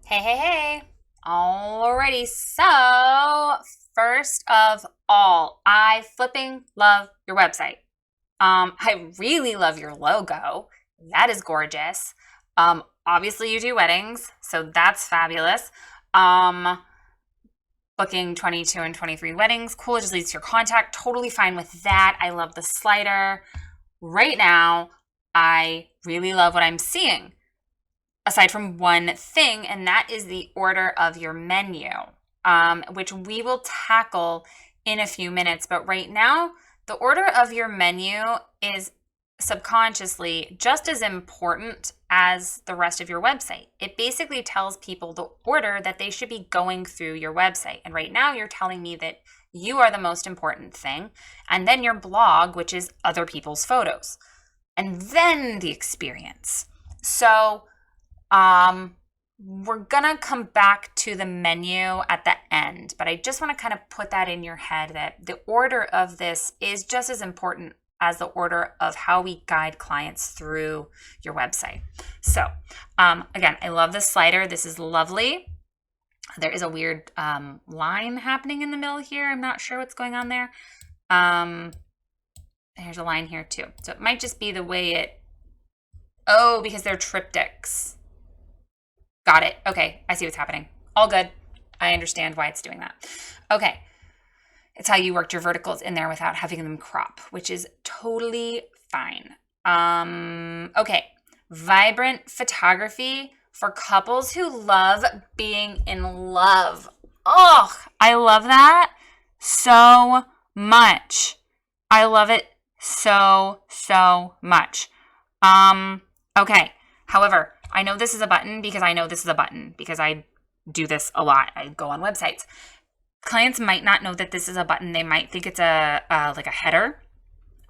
Hey, hey, hey. Alrighty, so first of all, I flipping love your website. I really love your logo. That is gorgeous. Obviously you do weddings, so that's fabulous. Um, Booking 22 and 23 weddings, cool. It just leads to your contact. Totally fine with that. I love the slider. Right now, I really love what I'm seeing aside from one thing, and that is the order of your menu, which we will tackle in a few minutes. But right now, the order of your menu is subconsciously just as important as the rest of your website. It basically tells people the order that they should be going through your website. And right now, you're telling me that you are the most important thing, and then your blog, which is other people's photos, and then the experience. So, we're gonna come back to the menu at the end, but I just want to kind of put that in your head that the order of this is just as important as the order of how we guide clients through your website. So, again, I love this slider. This is lovely. There is a weird line happening in the middle here. I'm not sure what's going on there. There's a line here too. So it might just be the way it, oh, because they're triptychs. Got it. Okay, I see what's happening. All good. I understand why it's doing that. Okay, it's how you worked your verticals in there without having them crop, which is totally fine. Okay, vibrant photography for couples who love being in love. Oh, I love that so much. I love it so much. Okay. However, I know this is a button because I know this is a button because I do this a lot. I go on websites. Clients might not know that this is a button. They might think it's a like a header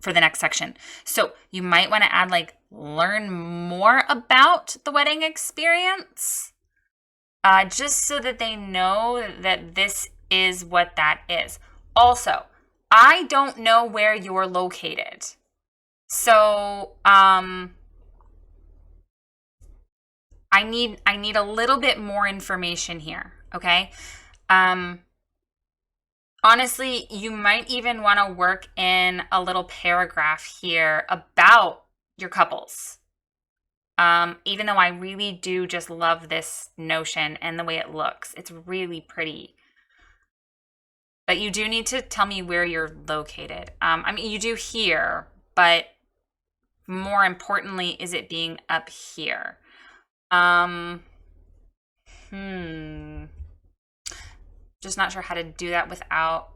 for the next section. So you might want to add like learn more about the wedding experience, just so that they know that this is what that is. Also, I don't know where you're located. So, I need a little bit more information here, okay? Honestly, you might even want to work in a little paragraph here about your couples. Even though I really do just love this notion and the way it looks. It's really pretty. But you do need to tell me where you're located. I mean, you do here, but more importantly, is it being up here? Just not sure how to do that without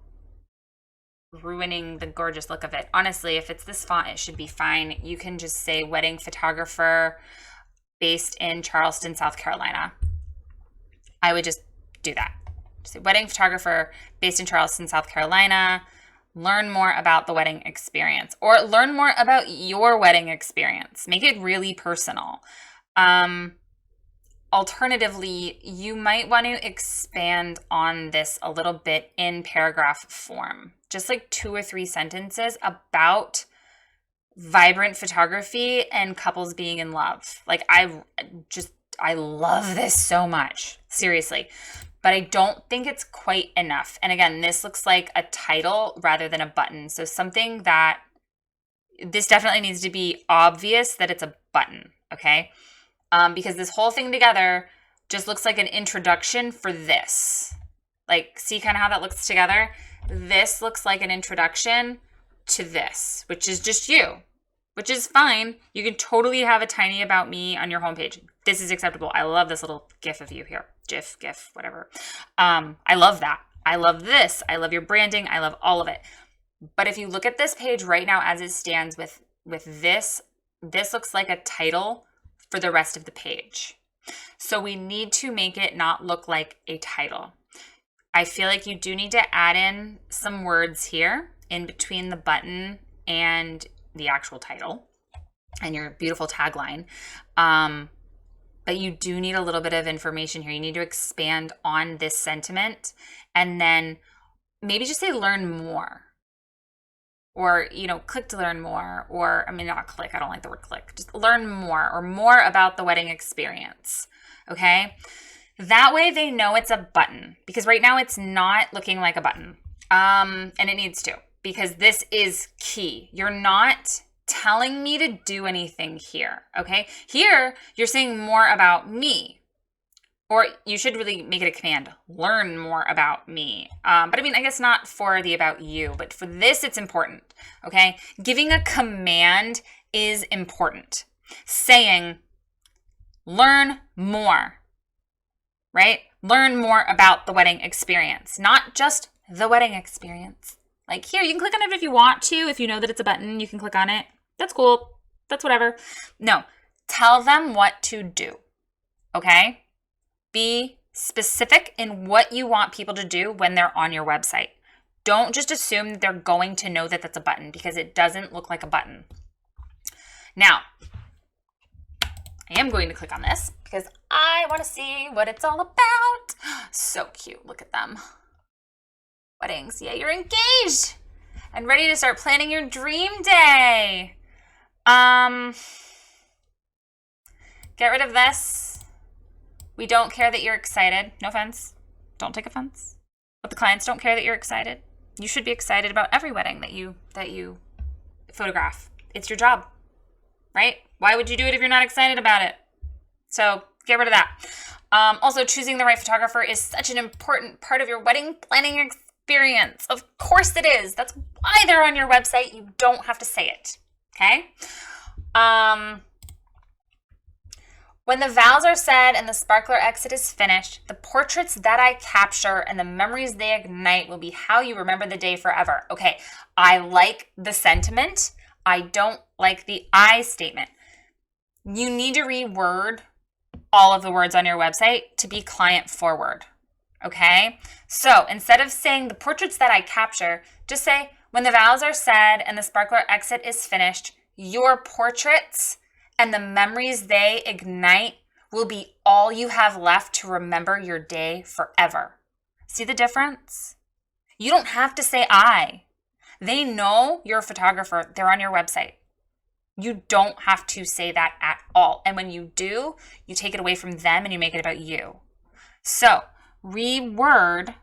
ruining the gorgeous look of it. Honestly, if it's this font, it should be fine. You can just say wedding photographer based in Charleston, South Carolina. I would just do that. Just say wedding photographer based in Charleston, South Carolina. Learn more about the wedding experience or learn more about your wedding experience. Make it really personal. Alternatively, you might want to expand on this a little bit in paragraph form, just like 2 or 3 sentences about vibrant photography and couples being in love. Like I love this so much, seriously, but I don't think it's quite enough. And again, this looks like a title rather than a button. So something that this definitely needs to be obvious that it's a button, okay? Because this whole thing together just looks like an introduction for this. Like, see kind of how that looks together? This looks like an introduction to this, which is just you, which is fine. You can totally have a tiny about me on your homepage. This is acceptable. I love this little GIF of you here. GIF, whatever. I love that. I love this. I love your branding. I love all of it. But if you look at this page right now as it stands with this looks like a title for the rest of the page. So we need to make it not look like a title. I feel like you do need to add in some words here in between the button and the actual title and your beautiful tagline. But you do need a little bit of information here. You need to expand on this sentiment and then maybe just say learn more. Or, click to learn more, or, not click, I don't like the word click, just learn more, or more about the wedding experience, okay? That way they know it's a button, because right now it's not looking like a button. And it needs to, because this is key. You're not telling me to do anything here, okay? Here, you're saying more about me, or you should really make it a command, learn more about me. But I mean, I guess not for the about you, but for this, it's important, okay? Giving a command is important. Saying, learn more, right? Learn more about the wedding experience, not just the wedding experience. Like here, you can click on it if you want to. If you know that it's a button, you can click on it. That's cool. That's whatever. No, tell them what to do, okay? Be specific in what you want people to do when they're on your website. Don't just assume that they're going to know that that's a button, because it doesn't look like a button. Now, I am going to click on this because I want to see what it's all about. So cute. Look at them. Weddings. Yeah, you're engaged and ready to start planning your dream day. Get rid of this. We don't care that you're excited. No offense. Don't take offense. But the clients don't care that you're excited. You should be excited about every wedding that you photograph. It's your job, right? Why would you do it if you're not excited about it? So get rid of that. Also, choosing the right photographer is such an important part of your wedding planning experience. Of course it is. That's why they're on your website. You don't have to say it. Okay? When the vows are said and the sparkler exit is finished, the portraits that I capture and the memories they ignite will be how you remember the day forever. Okay, I like the sentiment. I don't like the I statement. You need to reword all of the words on your website to be client forward. Okay? So instead of saying the portraits that I capture, just say, when the vows are said and the sparkler exit is finished, your portraits and the memories they ignite will be all you have left to remember your day forever. See the difference? You don't have to say I. They know you're a photographer. They're on your website. You don't have to say that at all. And when you do, you take it away from them and you make it about you. So reword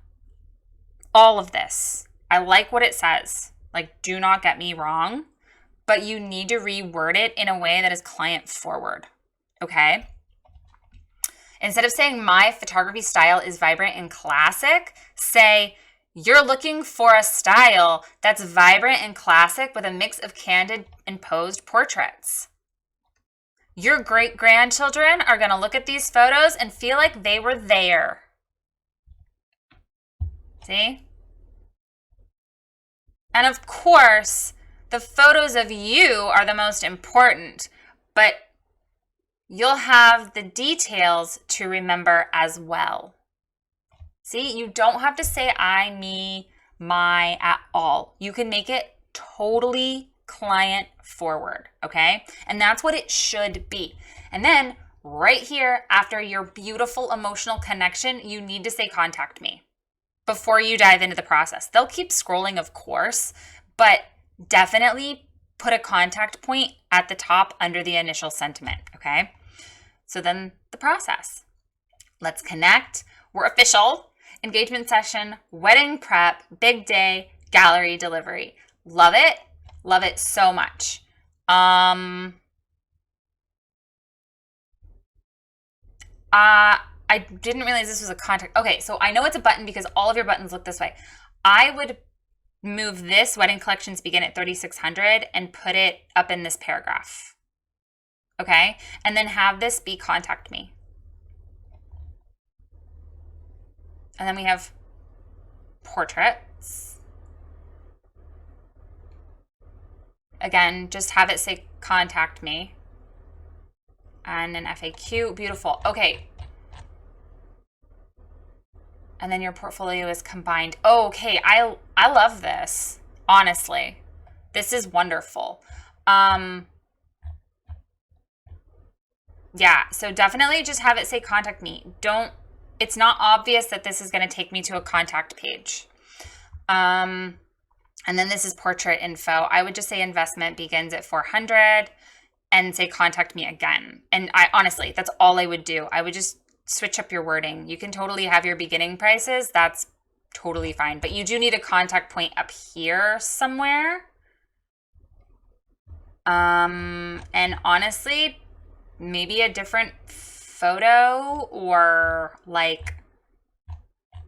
all of this. I like what it says. Like, do not get me wrong, but you need to reword it in a way that is client forward, okay? Instead of saying my photography style is vibrant and classic, say you're looking for a style that's vibrant and classic with a mix of candid and posed portraits. Your great-grandchildren are going to look at these photos and feel like they were there. See? And of course, the photos of you are the most important, but you'll have the details to remember as well. See, you don't have to say I, me, my at all. You can make it totally client forward, okay? And that's what it should be. And then right here, after your beautiful emotional connection, you need to say contact me before you dive into the process. They'll keep scrolling, of course, but definitely put a contact point at the top under the initial sentiment, okay? So then the process. Let's connect. We're official. Engagement session, wedding prep, big day, gallery delivery. Love it. Love it so much. I didn't realize this was a contact. Okay, so I know it's a button because all of your buttons look this way. I would move this wedding collections begin at 3,600 and put it up in this paragraph. Okay, and then have this be contact me. And then we have portraits. Again, just have it say contact me. And an FAQ, beautiful. Okay. And then your portfolio is combined. Oh, okay, I love this, honestly. This is wonderful. Yeah, so definitely just have it say contact me. It's not obvious that this is going to take me to a contact page. And then this is portrait info. I would just say investment begins at 400 and say contact me again. And honestly, that's all I would do. I would just switch up your wording. You can totally have your beginning prices. That's totally fine. But you do need a contact point up here somewhere. And honestly, maybe a different photo or like,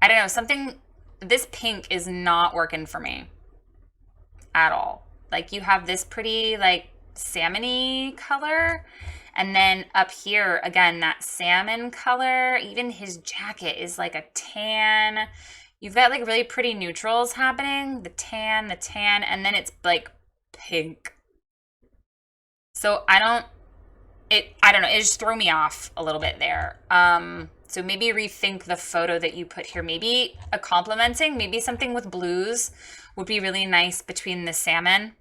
I don't know, something. This pink is not working for me at all. Like you have this pretty like salmon-y color. And then up here, again, that salmon color, even his jacket is like a tan. You've got like really pretty neutrals happening, the tan, and then it's like pink. So I don't know, it just threw me off a little bit there. So maybe rethink the photo that you put here. Maybe a complementing, maybe something with blues would be really nice between the salmon.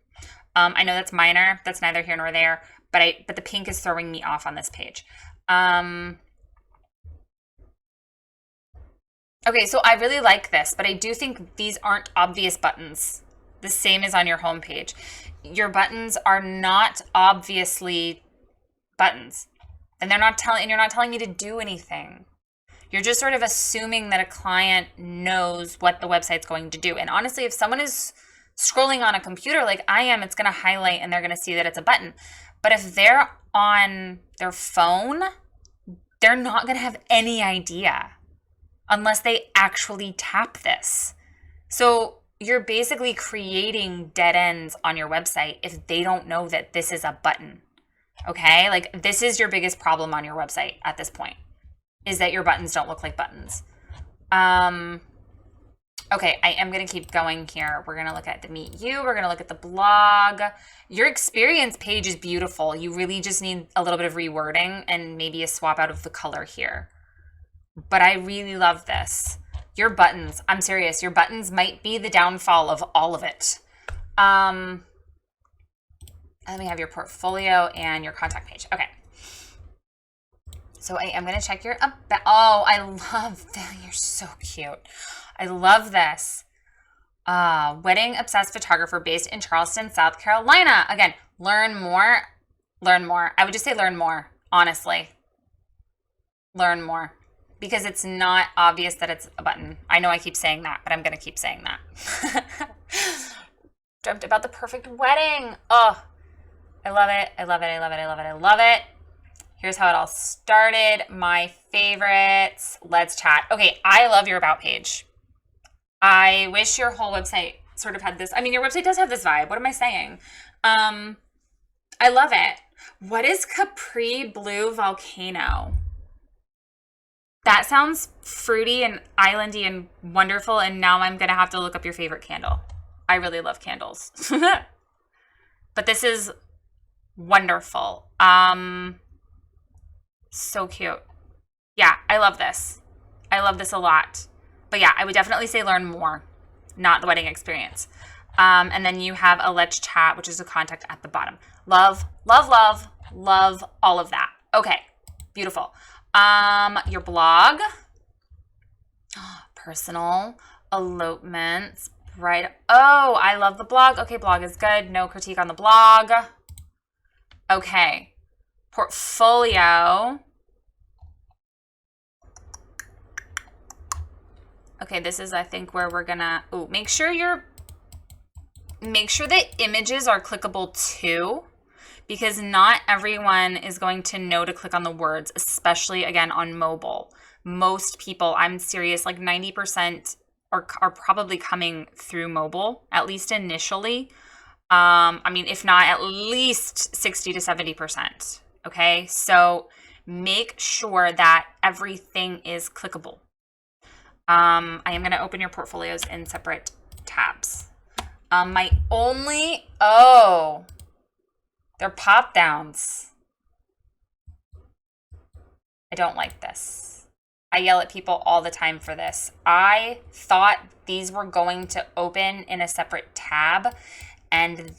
I know that's minor, that's neither here nor there, but the pink is throwing me off on this page. Okay, so I really like this, but I do think these aren't obvious buttons. The same as on your home page. Your buttons are not obviously buttons. And you're not telling me to do anything. You're just sort of assuming that a client knows what the website's going to do. And honestly, if someone is scrolling on a computer like I am, it's going to highlight and they're going to see that it's a button. But if they're on their phone, they're not going to have any idea unless they actually tap this. So you're basically creating dead ends on your website if they don't know that this is a button. Okay? Like this is your biggest problem on your website at this point, is that your buttons don't look like buttons. Okay, I am going to keep going here. We're going to look at the Meet You. We're going to look at the blog. Your experience page is beautiful. You really just need a little bit of rewording and maybe a swap out of the color here. But I really love this. Your buttons, I'm serious, your buttons might be the downfall of all of it. Let me have your portfolio and your contact page. Okay. So I am going to check your about. Oh, I love that. You're so cute. I love this. Wedding obsessed photographer based in Charleston, South Carolina. Again, learn more. Learn more. I would just say learn more, honestly. Learn more. Because it's not obvious that it's a button. I know I keep saying that, but I'm going to keep saying that. Dreamt about the perfect wedding. Oh, I love it. I love it. I love it. I love it. I love it. Here's how it all started. My favorites. Let's chat. Okay, I love your about page. I wish your whole website sort of had this. I mean, your website does have this vibe. What am I saying? I love it. What is Capri Blue Volcano? That sounds fruity and islandy and wonderful, and now I'm going to have to look up your favorite candle. I really love candles. But this is wonderful. So cute. Yeah, I love this. I love this a lot. But yeah, I would definitely say learn more, not the wedding experience. And then you have a let's chat, which is a contact at the bottom. Love, love, love, love all of that. Okay, beautiful. Your blog, personal, elopements, right? Oh, I love the blog. Okay, blog is good. No critique on the blog. Okay, portfolio. Okay, this is, I think, where we're gonna, make sure the images are clickable too, because not everyone is going to know to click on the words, especially, again, on mobile. Most people, I'm serious, like 90% are probably coming through mobile, at least initially. I mean, if not, at least 60 to 70%, okay? So make sure that everything is clickable. I am going to open your portfolios in separate tabs. They're pop downs. I don't like this. I yell at people all the time for this. I thought these were going to open in a separate tab, and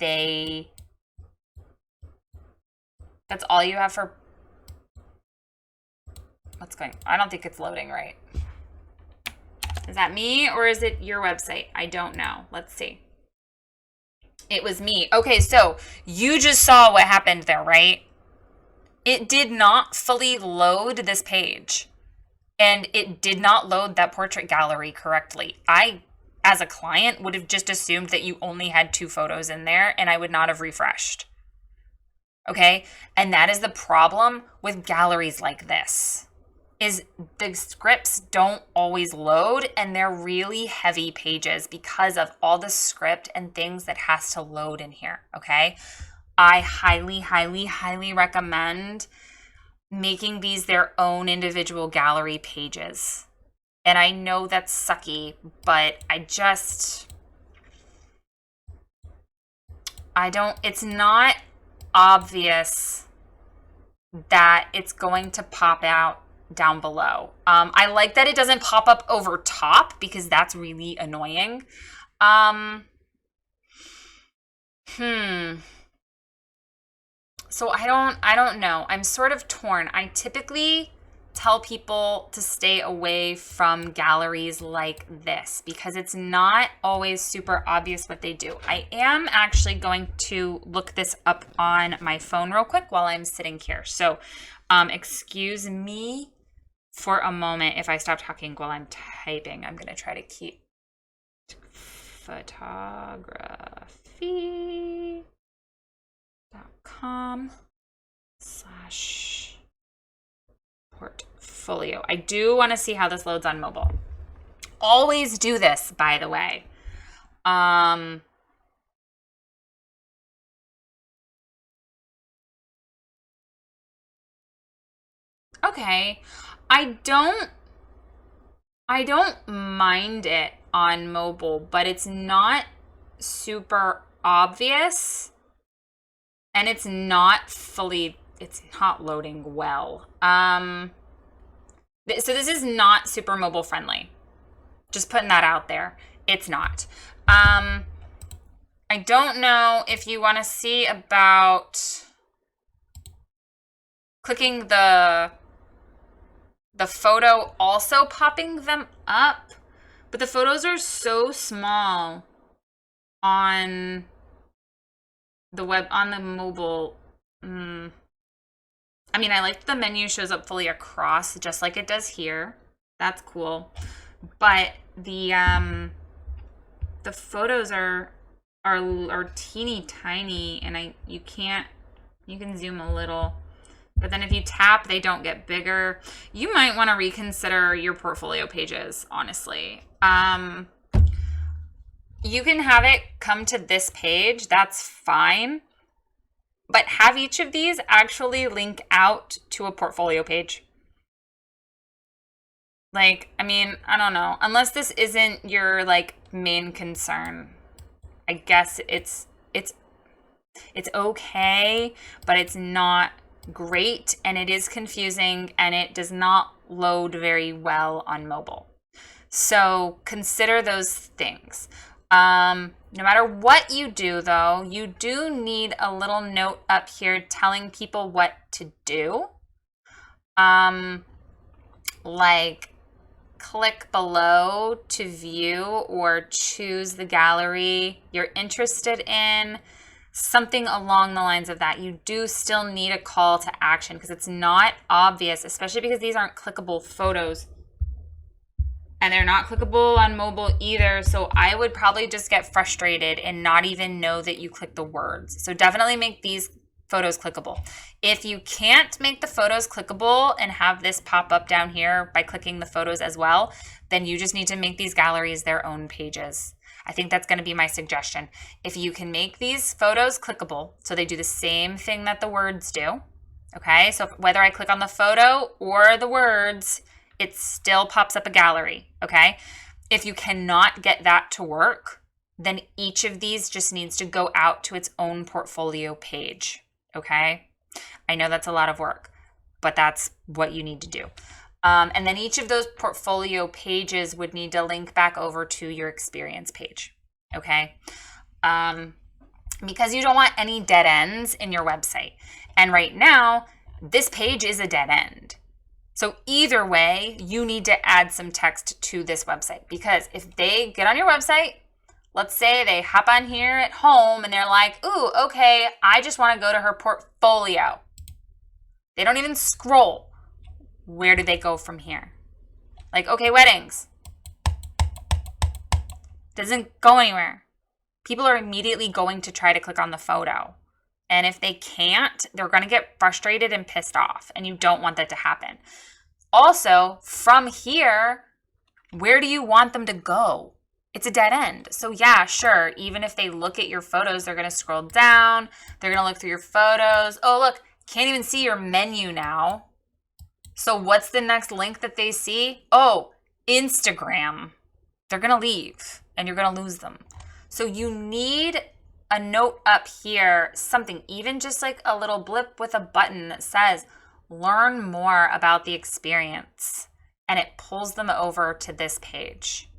that's all you have for, I don't think it's loading right. Is that me or is it your website? I don't know. Let's see. It was me. Okay, so you just saw what happened there, right? It did not fully load this page. and it did not load that portrait gallery correctly. I, as a client, would have just assumed that you only had 2 photos in there, and I would not have refreshed. Okay? And that is the problem with galleries like this, is the scripts don't always load, and they're really heavy pages because of all the script and things that has to load in here. Okay? I highly, highly, highly recommend making these their own individual gallery pages. And I know that's sucky, but it's not obvious that it's going to pop out down below. I like that it doesn't pop up over top because that's really annoying. So I don't know. I'm sort of torn. I typically tell people to stay away from galleries like this because it's not always super obvious what they do. I am actually going to look this up on my phone real quick while I'm sitting here. So excuse me for a moment if I stop talking while I'm typing. I'm going to try to keep photography.com/portfolio. I do want to see how this loads on mobile. Always do this, by the way. Okay. I don't mind it on mobile, but it's not super obvious and it's not loading well. So this is not super mobile friendly. Just putting that out there. It's not. I don't know if you want to see about clicking the photo also popping them up, but the photos are so small on the mobile. I mean, I like the menu shows up fully across just like it does here. That's cool. But the photos are teeny tiny, and you can zoom a little. But then if you tap, they don't get bigger. You might want to reconsider your portfolio pages, honestly. You can have it come to this page. That's fine. But have each of these actually link out to a portfolio page. Like, I mean, I don't know. Unless this isn't your, like, main concern. I guess it's okay, but it's not great, and it is confusing, and it does not load very well on mobile. So consider those things. No matter what you do, though, you do need a little note up here telling people what to do. Like click below to view or choose the gallery you're interested in. Something along the lines of that. You do still need a call to action because it's not obvious, especially because these aren't clickable photos. And they're not clickable on mobile either. So I would probably just get frustrated and not even know that you clicked the words. So definitely make these photos clickable. If you can't make the photos clickable and have this pop up down here by clicking the photos as well, then you just need to make these galleries their own pages. I think that's going to be my suggestion. If you can make these photos clickable, so they do the same thing that the words do, okay? So whether I click on the photo or the words, it still pops up a gallery, okay? If you cannot get that to work, then each of these just needs to go out to its own portfolio page, okay? I know that's a lot of work, but that's what you need to do. And then each of those portfolio pages would need to link back over to your experience page, okay? Because you don't want any dead ends in your website. And right now, this page is a dead end. So either way, you need to add some text to this website, because if they get on your website, let's say they hop on here at home and they're like, ooh, okay, I just want to go to her portfolio. They don't even scroll. Where do they go from here? Like, okay, weddings. Doesn't go anywhere. People are immediately going to try to click on the photo. And if they can't, they're going to get frustrated and pissed off. And you don't want that to happen. Also, from here, where do you want them to go? It's a dead end. So yeah, sure. Even if they look at your photos, they're going to scroll down. They're going to look through your photos. Oh, look, can't even see your menu now. So what's the next link that they see? Oh, Instagram. They're going to leave and you're going to lose them. So you need a note up here, something, even just like a little blip with a button that says, learn more about the experience. And it pulls them over to this page.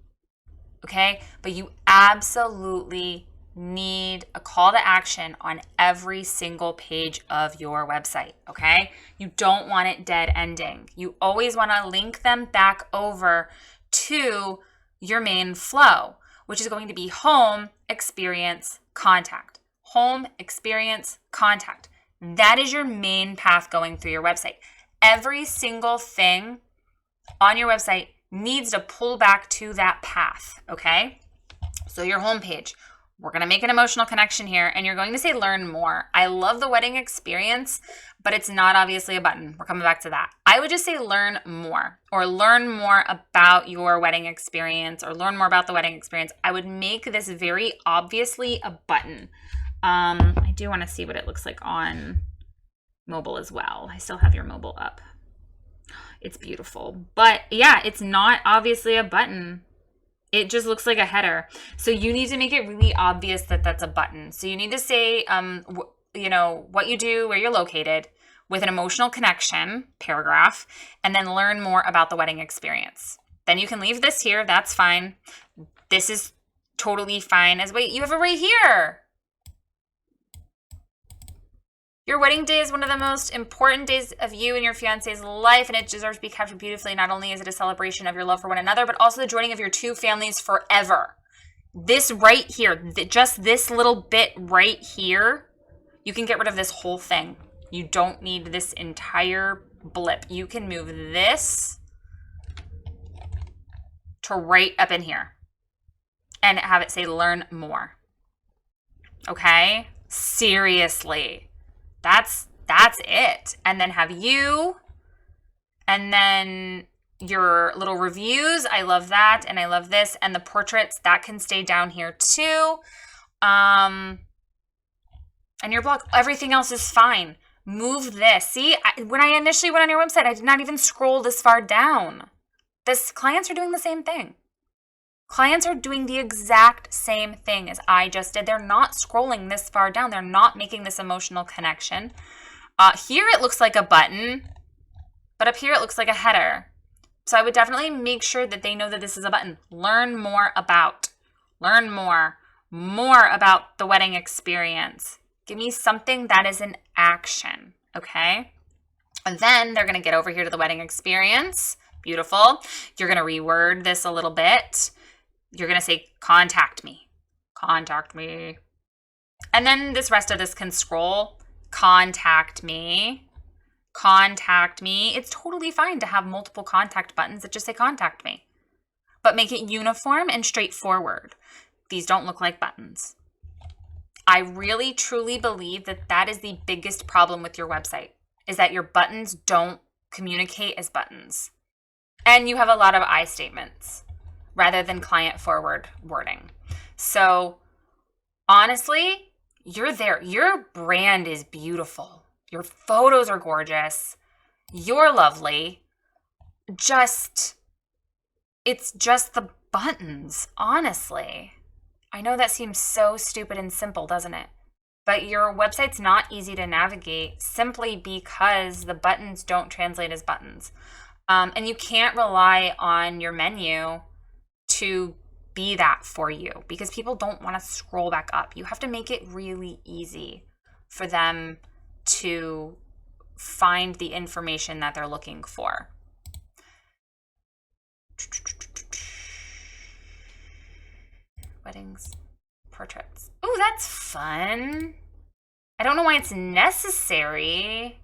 Okay? But you absolutely need a call to action on every single page of your website. Okay? You don't want it dead ending. You always want to link them back over to your main flow, which is going to be home, experience, contact. Home, experience, contact. That is your main path going through your website. Every single thing on your website needs to pull back to that path, okay? So your homepage, we're going to make an emotional connection here, and you're going to say learn more. I love the wedding experience, but it's not obviously a button. We're coming back to that. I would just say learn more, or learn more about your wedding experience, or learn more about the wedding experience. I would make this very obviously a button. I do want to see what it looks like on mobile as well. I still have your mobile up. It's beautiful. But yeah, it's not obviously a button. It just looks like a header. So you need to make it really obvious that that's a button. So you need to say, what you do, where you're located, with an emotional connection, paragraph, and then learn more about the wedding experience. Then you can leave this here. That's fine. This is totally fine. Wait, you have it right here. Your wedding day is one of the most important days of you and your fiance's life, and it deserves to be captured beautifully. Not only is it a celebration of your love for one another, but also the joining of your two families forever. This right here, just this little bit right here, you can get rid of this whole thing. You don't need this entire blip. You can move this to right up in here and have it say learn more. Okay? Seriously. That's it. And then have you, and then your little reviews. I love that. And I love this. And the portraits, that can stay down here too. And your blog, everything else is fine. Move this. See, when I initially went on your website, I did not even scroll this far down. Clients are doing the same thing. Clients are doing the exact same thing as I just did. They're not scrolling this far down. They're not making this emotional connection. Here it looks like a button, but up here it looks like a header. So I would definitely make sure that they know that this is a button. Learn more about the wedding experience. Give me something that is an action, okay? And then they're going to get over here to the wedding experience. Beautiful. You're going to reword this a little bit. You're going to say, contact me. Contact me. And then this rest of this can scroll. Contact me. Contact me. It's totally fine to have multiple contact buttons that just say contact me. But make it uniform and straightforward. These don't look like buttons. I really, truly believe that that is the biggest problem with your website, is that your buttons don't communicate as buttons. And you have a lot of I statements rather than client forward wording. So honestly, you're there. Your brand is beautiful. Your photos are gorgeous. You're lovely. It's just the buttons, honestly. I know that seems so stupid and simple, doesn't it? But your website's not easy to navigate simply because the buttons don't translate as buttons. And you can't rely on your menu to be that for you because people don't want to scroll back up. You have to make it really easy for them to find the information that they're looking for. Weddings, portraits. Ooh, that's fun. I don't know why it's necessary.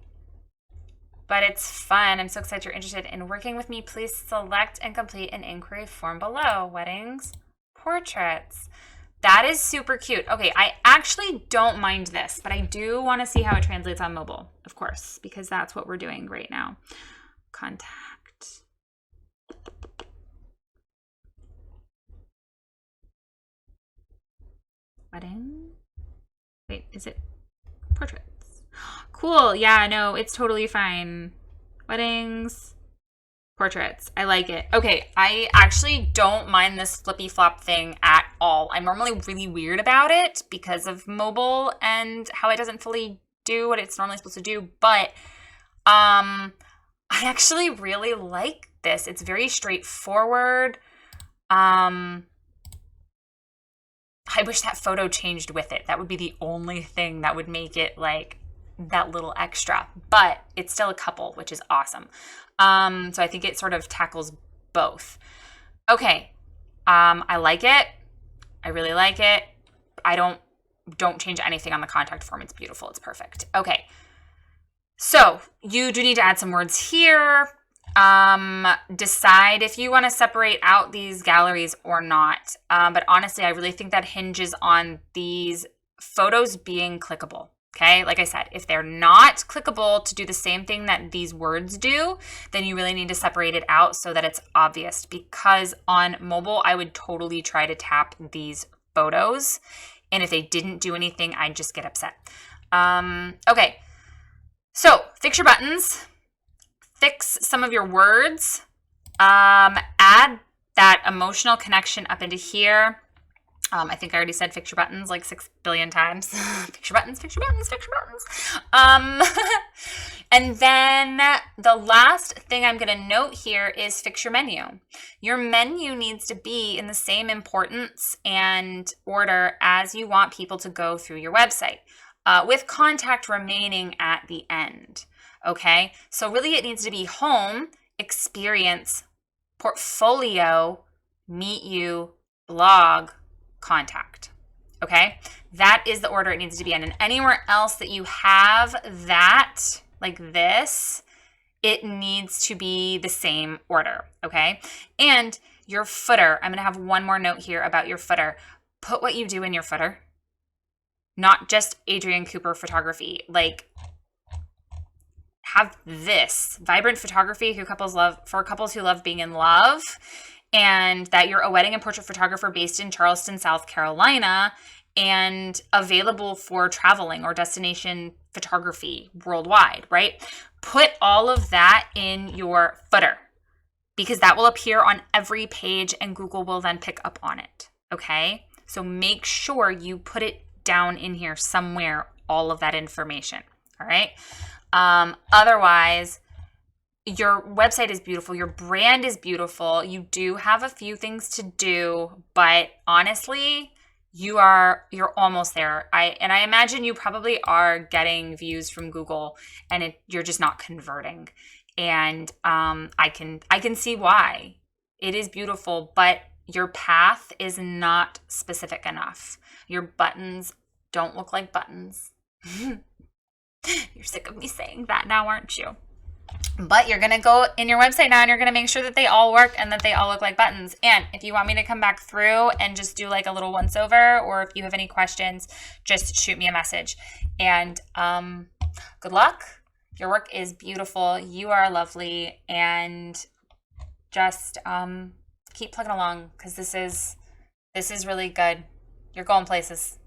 but it's fun. I'm so excited you're interested in working with me. Please select and complete an inquiry form below. Weddings, portraits. That is super cute. Okay, I actually don't mind this, but I do want to see how it translates on mobile, of course, because that's what we're doing right now. Contact. Wedding. Wait, is it portraits? Cool. Yeah, no, it's totally fine. Weddings. Portraits. I like it. Okay, I actually don't mind this flippy flop thing at all. I'm normally really weird about it because of mobile and how it doesn't fully do what it's normally supposed to do, but I actually really like this. It's very straightforward. I wish that photo changed with it. That would be the only thing that would make it like that little extra, but it's still a couple, which is awesome. So I think it sort of tackles both. Okay. I like it. I really like it. I don't change anything on the contact form. It's beautiful. It's perfect. Okay. So you do need to add some words here. Decide if you want to separate out these galleries or not. But honestly, I really think that hinges on these photos being clickable. Okay, like I said, if they're not clickable to do the same thing that these words do, then you really need to separate it out so that it's obvious, because on mobile, I would totally try to tap these photos. And if they didn't do anything, I'd just get upset. Okay, so fix your buttons, fix some of your words, add that emotional connection up into here. I think I already said fix your buttons like 6 billion times. Fix your buttons, fix your buttons, fix your buttons. And then the last thing I'm going to note here is fix your menu. Your menu needs to be in the same importance and order as you want people to go through your website, with contact remaining at the end. Okay, so really it needs to be home, experience, portfolio, meet you, blog, contact. Okay, that is the order it needs to be in. And anywhere else that you have that, like this, it needs to be the same order. Okay, and your footer, I'm going to have one more note here about your footer. Put what you do in your footer, not just Adrienne Cooper photography. Like, have this vibrant photography for couples who love being in love, and that you're a wedding and portrait photographer based in Charleston, South Carolina, and available for traveling or destination photography worldwide, right? Put all of that in your footer, because that will appear on every page and Google will then pick up on it, okay? So make sure you put it down in here somewhere, all of that information, all right? Otherwise, your website is beautiful. Your brand is beautiful. You do have a few things to do, but honestly, you're almost there. I imagine you probably are getting views from Google, and you're just not converting. And I can see why. It is beautiful, but your path is not specific enough. Your buttons don't look like buttons. You're sick of me saying that now, aren't you? But you're going to go in your website now and you're going to make sure that they all work and that they all look like buttons. And if you want me to come back through and just do like a little once over, or if you have any questions, just shoot me a message. And good luck. Your work is beautiful. You are lovely. And just keep plugging along, because this is really good. You're going places.